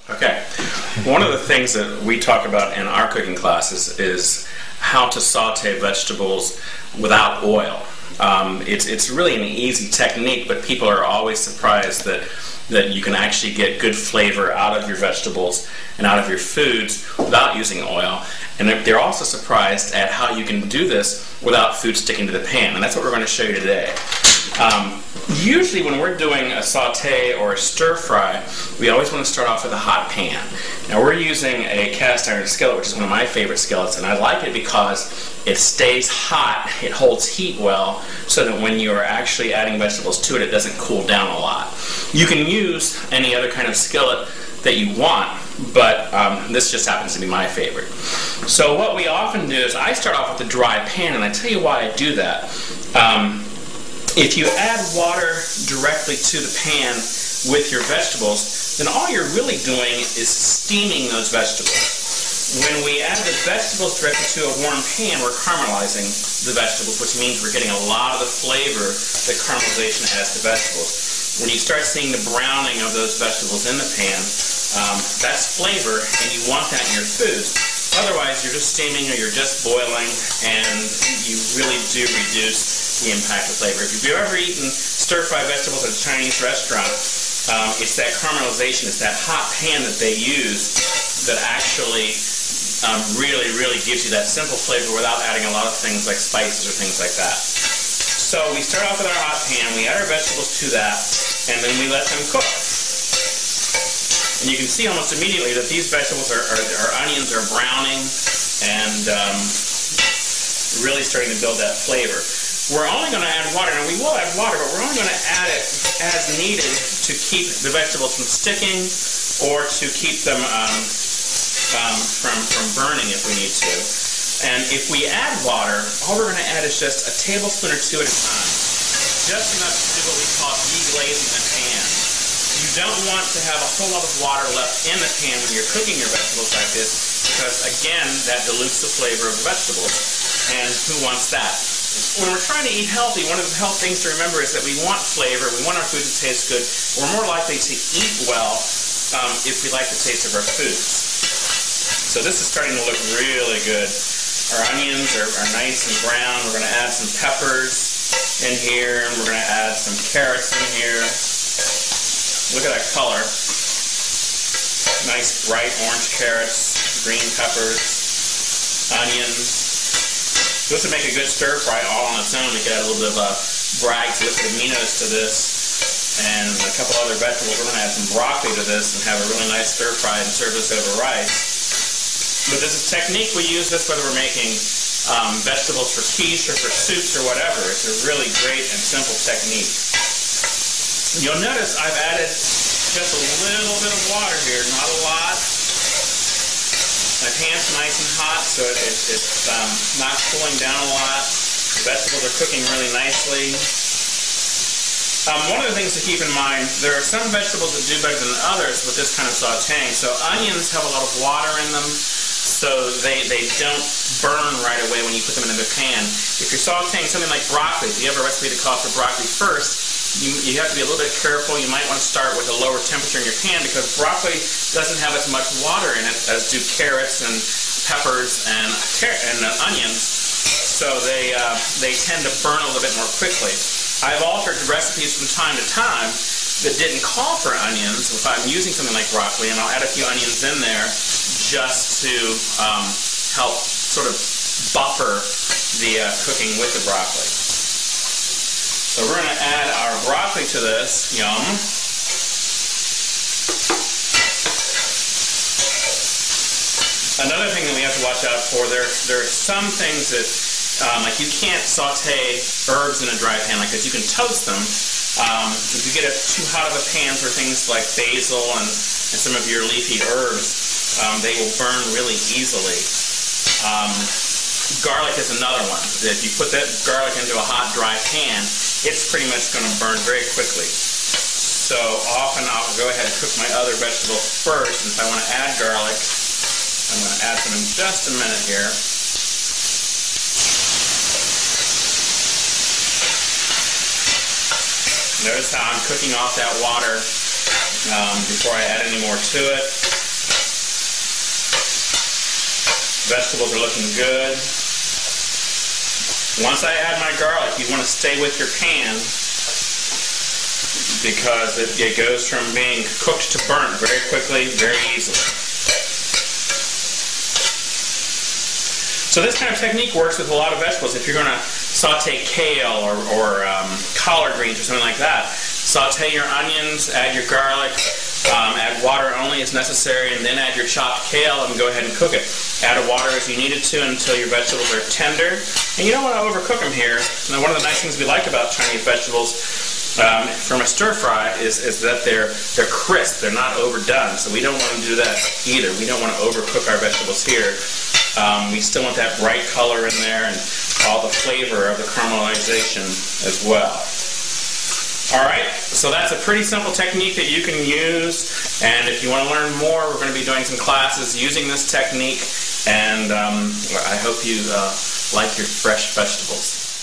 Okay, one of the things that we talk about in our cooking classes is how to saute vegetables without oil. It's really an easy technique, but people are always surprised that you can actually get good flavor out of your vegetables and out of your foods without using oil. And they're also surprised at how you can do this without food sticking to the pan. And that's what we're going to show you today. Usually when we're doing a saute or a stir fry, we always want to start off with a hot pan. Now we're using a cast iron skillet, which is one of my favorite skillets, and I like it because it stays hot, it holds heat well, so that when you are actually adding vegetables to it, it doesn't cool down a lot. You can use any other kind of skillet that you want, but this just happens to be my favorite. So what we often do is I start off with a dry pan, and I tell you why I do that. If you add water directly to the pan with your vegetables, then all you're really doing is steaming those vegetables. When we add the vegetables directly to a warm pan, we're caramelizing the vegetables, which means we're getting a lot of the flavor that caramelization adds to vegetables. When you start seeing the browning of those vegetables in the pan, that's flavor, and you want that in your food. Otherwise, you're just steaming or you're just boiling, and you really do reduce the impact of flavor. If you've ever eaten stir-fried vegetables at a Chinese restaurant, it's that caramelization, it's that hot pan that they use that actually really gives you that simple flavor without adding a lot of things like spices or things like that. So we start off with our hot pan, we add our vegetables to that, and then we let them cook. And you can see almost immediately that these vegetables our onions are browning and really starting to build that flavor. We're only going to add water, and we will add water, but we're only going to add it as needed to keep the vegetables from sticking or to keep them from burning if we need to. And if we add water, all we're going to add is just a tablespoon or two at a time. Just enough to do what we call deglazing the pan. You don't want to have a whole lot of water left in the pan when you're cooking your vegetables like this, because again, that dilutes the flavor of the vegetables. And who wants that? When we're trying to eat healthy, one of the health things to remember is that we want flavor, we want our food to taste good. We're more likely to eat well if we like the taste of our foods. So this is starting to look really good. Our onions are nice and brown. We're going to add some peppers in here, and we're going to add some carrots in here. Look at that color. Nice bright orange carrots, green peppers, onions. This would make a good stir fry all on its own. We could add a little bit of aminos to this and a couple other vegetables. We're going to add some broccoli to this and have a really nice stir fry and serve this over rice. But this is a technique. We use this whether we're making vegetables for quiche or for soups or whatever. It's a really great and simple technique. You'll notice I've added just a little bit of water here, not a lot. My pan's nice and hot, so it's not cooling down a lot. The vegetables are cooking really nicely. One of the things to keep in mind, there are some vegetables that do better than others with this kind of sauteing. So onions have a lot of water in them, so they don't burn right away when you put them in the pan. If you're sauteing something like broccoli, if you have a recipe that calls for broccoli first, you have to be a little bit careful. You might want to start with a lower temperature in your pan because broccoli doesn't have as much water in it as do carrots and peppers and onions. So they tend to burn a little bit more quickly. I've altered recipes from time to time that didn't call for onions if I'm using something like broccoli, and I'll add a few onions in there just to help sort of buffer the cooking with the broccoli. So we're going to add our broccoli to this. Yum. Another thing that we have to watch out for, there are some things that, like you can't saute herbs in a dry pan like this. You can toast them. If you get it too hot of a pan for things like basil and some of your leafy herbs, they will burn really easily. Garlic is another one. If you put that garlic into a hot, dry pan, it's pretty much going to burn very quickly. So often I'll go ahead and cook my other vegetables first, and if I want to add garlic, I'm going to add some in just a minute here. Notice how I'm cooking off that water before I add any more to it. Vegetables are looking good. Once I add my garlic, you want to stay with your pan because it goes from being cooked to burnt very quickly, very easily. So this kind of technique works with a lot of vegetables. If you're going to saute kale or collard greens or something like that, saute your onions, add your garlic, add water only as necessary, and then add your chopped kale and go ahead and cook it. Add water as you need it to until your vegetables are tender. And you don't want to overcook them here. Now, one of the nice things we like about Chinese vegetables from a stir fry is that they're crisp. They're not overdone. So we don't want to do that either. We don't want to overcook our vegetables here. We still want that bright color in there and all the flavor of the caramelization as well. Alright, so that's a pretty simple technique that you can use, and if you want to learn more, we're going to be doing some classes using this technique, and I hope you like your fresh vegetables.